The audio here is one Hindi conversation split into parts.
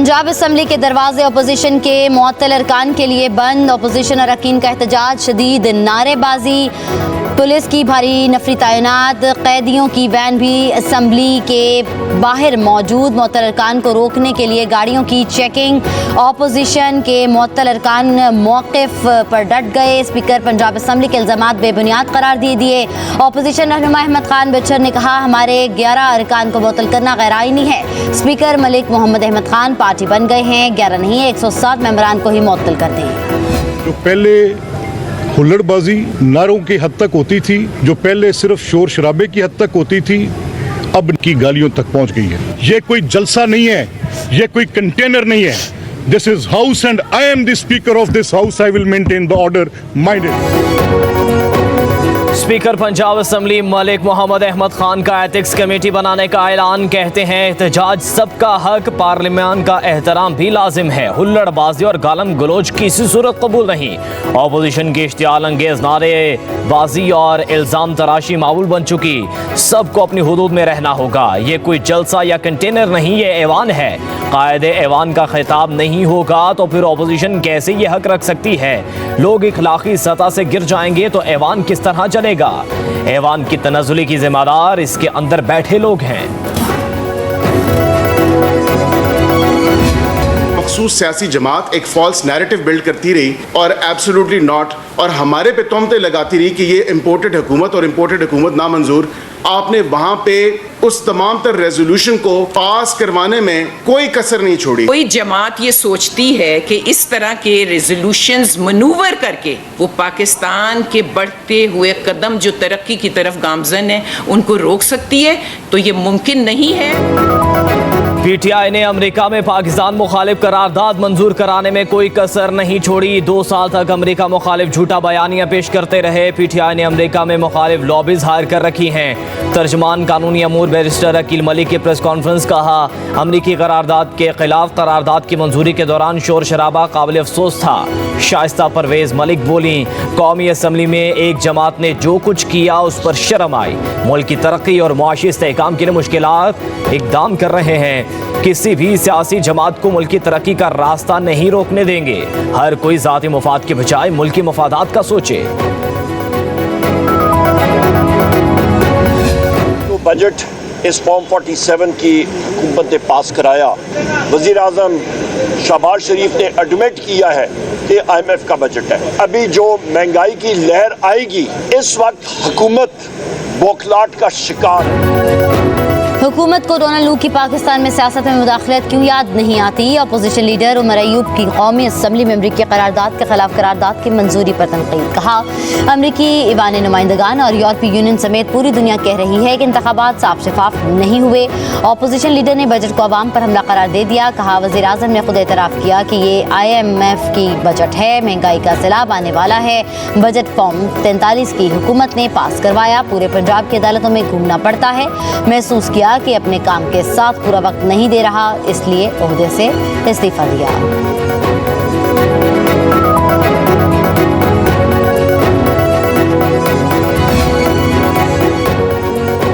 पंजाब असम्बली के दरवाजे अपोजिशन के मुअत्तल अरकान के लिए बंद। अपोजिशन अरकान का एहतजाज, शदीद नारेबाजी, पुलिस की भारी नफरी तैनात, कैदियों की वैन भी असम्बली के बाहर मौजूद। मुअत्तल अरकान को रोकने के लिए गाड़ियों की चेकिंग। अपोजिशन के मुअत्तल अरकान मौक़िफ़ पर डट गए। स्पीकर पंजाब असम्बली के इल्ज़ामात बेबुनियाद करार दिए। अपोजिशन रहनुमा अहमद खान बच्चर ने कहा, हमारे 11 अरकान को मुअत्तल करना गैर आईनी है। स्पीकर मलिक मोहम्मद अहमद खान पार्टी बन गए हैं, 11 नहीं 107 मेंबरान को ही मुअत्तल कर दें। जो पहले हुल्लड़बाजी नारों की हद तक होती थी, जो पहले सिर्फ शोर शराबे की हद तक होती थी, अब की गालियों तक पहुंच गई है। ये कोई जलसा नहीं है, ये कोई कंटेनर नहीं है। This is house and I am the speaker of this house. I will maintain the order minded. Speaker Punjab assembly Malik Muhammad Ahmad Khan का एथिक्स कमेटी बनाने का ऐलान। कहते हैं एहतजाज सबका हक, पार्लियामान का एहतराम भी लाजिम है। हुल्लड़बाजी और गालम गलोच किसी सूरत कबूल नहीं। अपोजिशन की इश्तियाल अंगेज नारेबाजी और इल्ज़ाम तराशी मामूल बन चुकी। सबको अपनी हुदूद में रहना होगा। ये कोई जलसा या कंटेनर नहीं, ये ऐवान है। कायदे ऐवान का खिताब नहीं होगा तो फिर अपोजिशन कैसे ये हक रख सकती है? लोग इखलाकी सतह से गिर जाएंगे तो ऐवान किस तरह चलेगा? ऐवान की तनज़ुली की जिम्मेदार इसके अंदर बैठे लोग हैं। मखसूस सियासी जमात एक फॉल्स नैरेटिव बिल्ड करती रही और एब्सोल्युटली नॉट, और हमारे पे तोहमतें लगाती रही कि ये इम्पोर्टेड हुकूमत और इम्पोर्टेड हुकूमत नामंजूर। आपने वहां पे उस तमाम तर रेजोल्यूशन को पास करवाने में कोई कसर नहीं छोड़ी। कोई जमात ये सोचती है कि इस तरह के रेजोल्यूशंस मनूवर करके वो पाकिस्तान के बढ़ते हुए कदम जो तरक्की की तरफ गामजन है उनको रोक सकती है, तो ये मुमकिन नहीं है। पीटीआई ने अमेरिका में पाकिस्तान मुखालिफ करारदाद मंजूर कराने में कोई कसर नहीं छोड़ी। 2 साल तक अमेरिका मुखालिफ झूठा बयानियां पेश करते रहे। पीटीआई ने अमेरिका में मुखालिफ लॉबीज हायर कर रखी हैं। तर्जमान कानूनी अमूर बैरिस्टर अकील मलिक की प्रेस कॉन्फ्रेंस कहा, अमरीकी करारदाद के खिलाफ करारदाद की मंजूरी के दौरान शोर शराबा काबिल अफसोस था। शाइस्ता परवेज मलिक बोली, कौमी असम्बली में एक जमात ने जो कुछ किया उस पर शर्म आई। मुल्क की तरक्की और मुआशी इस्तेहकाम के लिए मुश्किलात इक़दाम कर रहे हैं। किसी भी सियासी जमात को मुल्क की तरक्की का रास्ता नहीं रोकने देंगे। हर कोई ज़ाती मुफाद के बजाय मुल्की मफादात का सोचे। तो बजट इस फॉर्म 47 की हुकूमत ने पास कराया। वज़ीर आज़म शहबाज शरीफ ने एडमिट किया है कि IMF का बजट है। अभी जो महंगाई की लहर आएगी, इस वक्त हुकूमत बौखलाहट का शिकार है। हुकूमत को डोनाल्ड लू की पाकिस्तान में सियासत में मुदाखलत क्यों याद नहीं आती? अपोजिशन लीडर उमर अयूब की कौमी असम्बली में अमरीकी करारदाद के खिलाफ करारदाद की मंजूरी पर तनकीद। कहा, अमरीकी ईवान नुमाइंदगान और यूरोपीय यूनियन समेत पूरी दुनिया कह रही है कि इंतखाबात साफ शफाफ नहीं हुए। अपोजिशन लीडर ने बजट को अवाम पर हमला करार दे दिया। कहा, वज़ीर आज़म ने खुद एतराफ़ किया कि ये IMF की बजट है, महंगाई का सैलाब आने वाला है। बजट फॉर्म 43 की हुकूमत ने पास करवाया। पूरे पंजाब की अदालतों में घूमना पड़ता है। महसूस किया कि अपने काम के साथ पूरा वक्त नहीं दे रहा, इसलिए ओहदे से इस्तीफा दिया।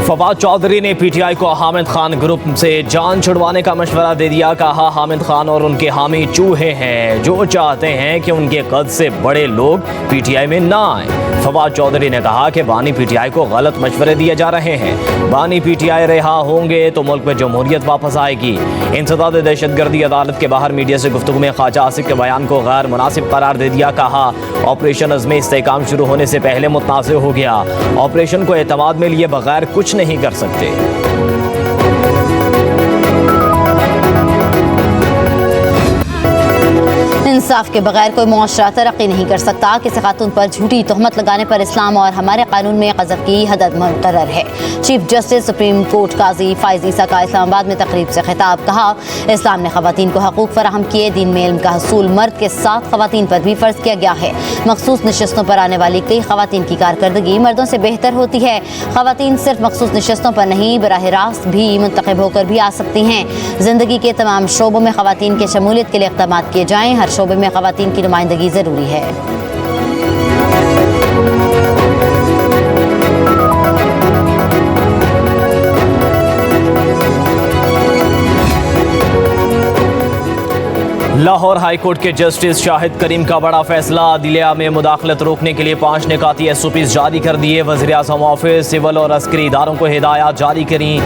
फवाद चौधरी ने पीटीआई को हामिद खान ग्रुप से जान छुड़वाने का मशवरा दे दिया। कहा, हामिद खान और उनके हामी चूहे हैं जो चाहते हैं कि उनके कद से बड़े लोग पीटीआई में ना आए। फवाद चौधरी ने कहा कि बानी पीटीआई को गलत मशवरे दिए जा रहे हैं। बानी पीटीआई रिहा होंगे तो मुल्क में जमहूरियत वापस आएगी। इंसदाद दहशतगर्दी अदालत के बाहर मीडिया से गुफ्तगू में ख्वाजा आसिफ के बयान को गैर मुनासिब करार दे दिया। कहा, ऑपरेशन अज़्म इस्तेहकाम शुरू होने से पहले मुतनाज़ हो गया। ऑपरेशन को एतमाद में लिए बगैर कुछ नहीं कर सकते। इंसाफ के बगैर कोई मुआशरा तरक्की नहीं कर सकता। किसी खातून पर झूठी तोहमत लगाने पर इस्लाम और हमारे कानून में क़ज़फ़ की हद मुक़र्रर है। चीफ जस्टिस सुप्रीम कोर्ट काजी फ़ाइज़ ईसा का इस्लामाबाद में तकरीब से खिताब। कहा, इस्लाम ने ख़वातीन को हकूक़ फराहम किए। दीन में इल्म का हसूल मर्द के साथ ख़वातीन पर भी फ़र्ज़ किया गया है। मखसूस नशस्तों पर आने वाली कई ख़वातीन की कारकर्दगी मर्दों से बेहतर होती है। ख़वातीन सिर्फ मखसूस नशस्तों पर नहीं, बराह रास्त भी मुंतखब होकर भी आ सकती हैं। ज़िंदगी के तमाम शोबों में ख़वातीन की शमूलियत के लिए इक़दाम किए जाएँ। हर शोबे में ख़वातीन की नुमाइंदगी ज़रूरी है। लाहौर हाई कोर्ट के जस्टिस शाहिद करीम का बड़ा फैसला। अदलिया में मुदाखलत रोकने के लिए 5 निकाती SOPs जारी कर दिए। वज़ीर आज़म ऑफिस सिविल और अस्करी इदारों को हिदायत जारी करी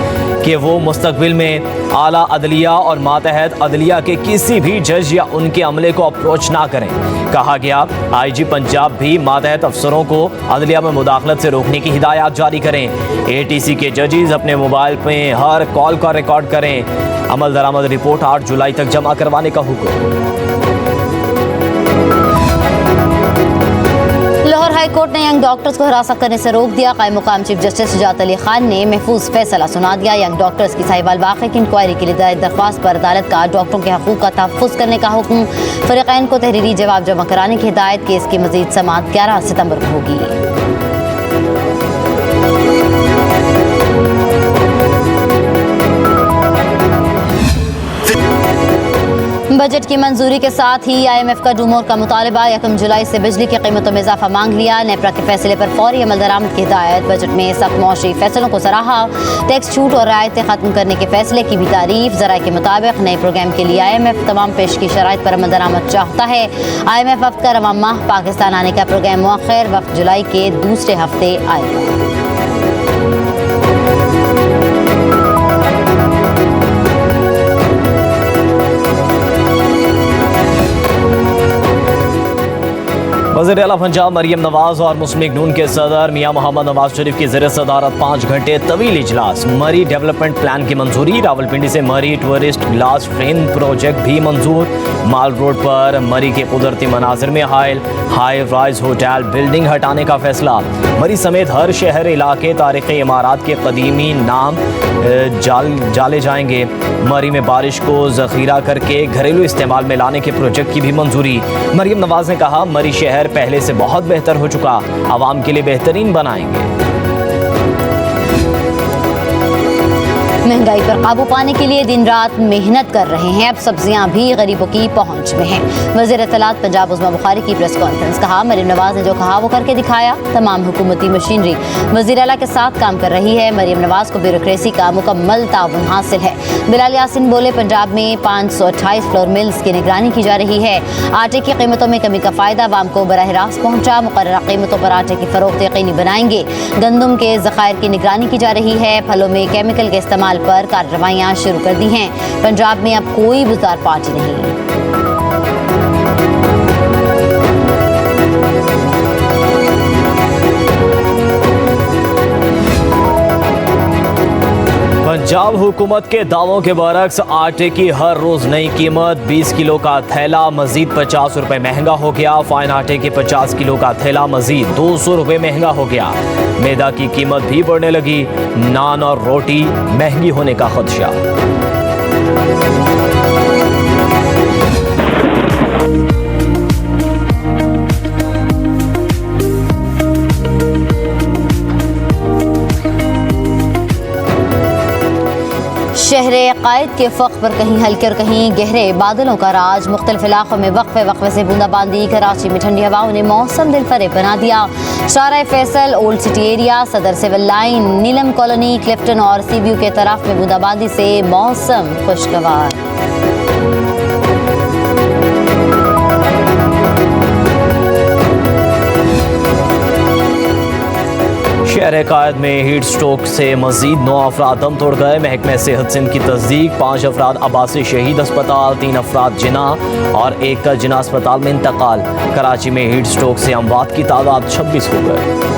कि वो मुस्तकबिल में आला अदलिया और मातहत अदलिया के किसी भी जज या उनके अमले को अप्रोच ना करें। कहा गया IG पंजाब भी मातहत अफसरों को अदलिया में मुदाखलत से रोकने की हिदायत जारी करें। ATC के जजेस अपने मोबाइल में हर कॉल का रिकॉर्ड करें। अमल दरामद रिपोर्ट 8 जुलाई तक जमा करवाने का हुक्म। लाहौर हाई कोर्ट ने यंग डॉक्टर्स को हिरासत करने से रोक दिया। कायम मुकाम चीफ जस्टिस शुजात अली खान ने महफूज फैसला सुना दिया। यंग डॉक्टर्स की साहिवाल वाक़े की इंक्वायरी के लिए दायर दरख्वास्त पर अदालत का डॉक्टरों के हकूक़ का तहफ़्फ़ुज़ करने का हुक्म। फ़रीक़ैन को तहरीरी जवाब जमा कराने की हिदायत। केस की मज़ीद समाअत 11 सितंबर को होगी। बजट की मंजूरी के साथ ही IMF का डूमोर का मुतालबा। 1 जुलाई से बिजली की कीमतों में इजाफा मांग लिया। नेपरा के फैसले पर फौरी अमल दरामद की हिदायत। बजट में सख्त मौशी फैसलों को सराहा। टैक्स छूट और रायतें खत्म करने के फैसले की भी तारीफ। ज़राए के मुताबिक नए प्रोग्राम के लिए IMF तमाम पेश की शराइत पर अमल दरामद चाहता है। IMF वफ्द का रवां माह पाकिस्तान आने का प्रोग्राम मुअख्खर। वक्त जुलाई के दूसरे हफ्ते आएगा। वज़ीर आला पंजाब मरियम नवाज और मुस्लिम लीग नून के सदर मियां मोहम्मद नवाज शरीफ की ज़ेर सदारत 5 घंटे तवील इजलास। मरी डेवलपमेंट प्लान की मंजूरी। रावलपिंडी से मरी टूरिस्ट ग्लास ट्रेन प्रोजेक्ट भी मंजूर। माल रोड पर मरी के कुदरती मनाजिर में हाई राइज होटल बिल्डिंग हटाने का फैसला। मरी समेत हर शहर इलाके तारीख़ी इमारात के कदीमी नाम जाले जाएंगे। मरी में बारिश को ज़ख़ीरा करके घरेलू इस्तेमाल में लाने के प्रोजेक्ट की भी मंजूरी। मरियम नवाज ने कहा मरी शहर पहले से बहुत बेहतर हो चुका, आवाम के लिए बेहतरीन बनाएंगे। महंगाई पर काबू पाने के लिए दिन रात मेहनत कर रहे हैं। अब सब्जियां भी गरीबों की पहुंच में हैं। वज़ीर इत्तलात पंजाब उस्मा बुखारी की प्रेस कॉन्फ्रेंस। कहा मरियम नवाज ने जो कहा वो करके दिखाया। तमाम हुकूमती मशीनरी वज़ीर आला के साथ काम कर रही है। मरियम नवाज को ब्यूरोक्रेसी का मुकम्मल ताउन हासिल है। बिलाल यासिन बोले पंजाब में 528 फ्लोर मिल्स की निगरानी की जा रही है। आटे की कीमतों में कमी का फ़ायदा आवाम को बराह रास्त पहुँचा। मुकर्ररा कीमतों पर आटे की फ़रोख्त यकीनी बनाएंगे। गंदम के ज़खायर की निगरानी की जा रही है। फलों में केमिकल के इस्तेमाल पर कार्रवाइयां शुरू कर दी हैं। पंजाब में अब कोई बुज़दार पार्टी नहीं। पंजाब हुकूमत के दावों के बरक्स आटे की हर रोज नई कीमत। 20 किलो का थैला मजीद 50 रुपए महंगा हो गया। फाइन आटे के 50 किलो का थैला मजीद 200 रुपए महंगा हो गया। मैदा की कीमत भी बढ़ने लगी। नान और रोटी महंगी होने का खदशा। शहर कायद के फ़ख्र पर कहीं हल्के और कहीं गहरे बादलों का राज। मुख्तलिफ इलाकों में वक्फे से बूंदाबांदी। कराची में ठंडी हवाओं ने मौसम दिलफरेब बना दिया। शारा फैसल, ओल्ड सिटी एरिया, सदर सिविल लाइन, नीलम कॉलोनी, क्लिफ्टन और सीव्यू के तरफ में बूंदाबांदी से मौसम खुशगवार। शहर कायद में हीट स्ट्रोक से मजीद 9 अफराद दम तोड़ गए। महकमे सेहत सिंध की तस्दीक। 5 अफराद अब्बासी शहीद अस्पताल, 3 अफराद जिना और 1 का जिना अस्पताल में इंतकाल। कराची में हीट स्ट्रोक से अमवात की तादाद 26 हो गई।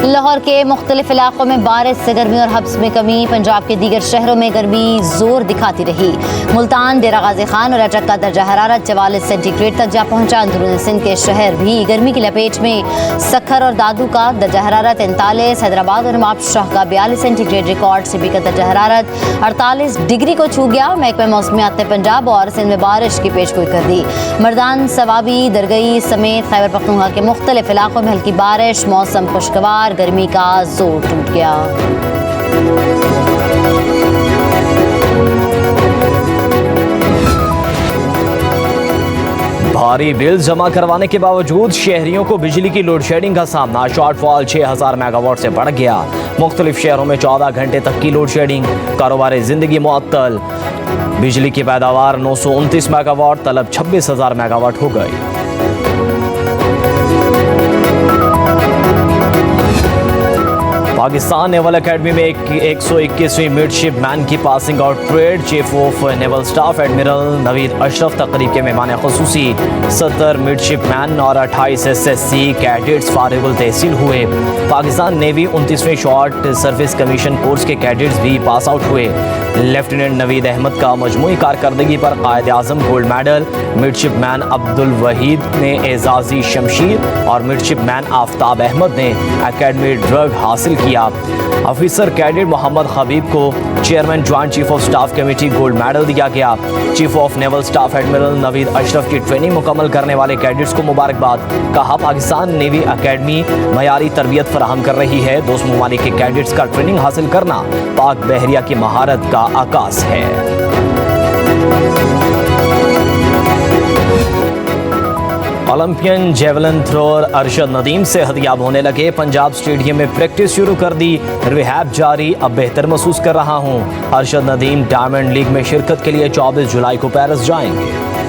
लाहौर के मुख्तलिफ इलाकों में बारिश से गर्मी और हब्स में कमी। पंजाब के दीगर शहरों में गर्मी जोर दिखाती रही। मुल्तान, डेरा गाजी खान और अटक का दर्जा हरारत 44 सेंटीग्रेड तक जा पहुंचा। अंदरून सिंध के शहर भी गर्मी की लपेट में। सखर और दादू का दर्जा हरारत 39, हैदराबाद और नवाब शाह का 42 सेंटीग्रेड रिकॉर्ड। सिबी का दर्जा हरारत 48 डिग्री को छू गया। महकमा मौसमियात ने पंजाब और सिंध में बारिश की पेशगोई कर दी। मर्दान, सवाबी, दरगई समेत खैबर पख्तूनख्वा के मुख्तलिफ इलाकों में हल्की बारिश। मौसम खुशगवार। गर्मी का जोर टूट गया। भारी बिल जमा करवाने के बावजूद शहरियों को बिजली की लोड शेडिंग का सामना। शॉर्टफॉल 6000 मेगावाट से बढ़ गया। मुख्तलिफ शहरों में 14 घंटे तक की लोड शेडिंग, कारोबार ज़िंदगी मुअत्तल। बिजली की पैदावार 929 मेगावाट, तलब 26,000 मेगावाट हो गई। पाकिस्तान नेवल एकेडमी में 121वीं मिडशिपमैन की passing out parade. Chief of naval staff admiral Naveed Ashraf तकरीब के मेहमान खुसूसी। 70 मिडशिपमैन और 28 SSC कैडेट्स फारिगुल तहसील हुए। पाकिस्तान नेवी 29वें शॉर्ट सर्विस कमीशन कोर्स के कैडेट्स भी पास आउट हुए। लेफ्टिनेंट नवीद अहमद का मजमूई कारकर्दगी पर Quaid Azam gold medal. Midshipman Abdul Waheed ने एजाजी शमशीर और मिडशिपमैन आफ्ताब अहमद ने एकेडमी ड्रग हासिल किया। ऑफिसर कैडेट मोहम्मद हबीब को chairman joint chief of staff committee gold medal दिया गया। Chief of naval staff admiral Naveed Ashraf की ट्रेनिंग मुकम्मल करने वाले कैडेट्स को मुबारकबाद। कहा, पाकिस्तान नेवी एकेडमी मयारी तरबियत फराहम कर रही है। दोस्त ममालिक के कैडेट्स का ट्रेनिंग हासिल करना पाक बहरिया की महारत का आकाश है। Olympian javelin thrower Arshad Nadeem सेहतयाब होने लगे। पंजाब स्टेडियम में प्रैक्टिस शुरू कर दी, रिहैब जारी, अब बेहतर महसूस कर रहा हूं। अरशद नदीम डायमंड लीग में शिरकत के लिए 24 जुलाई को पेरिस जाएंगे।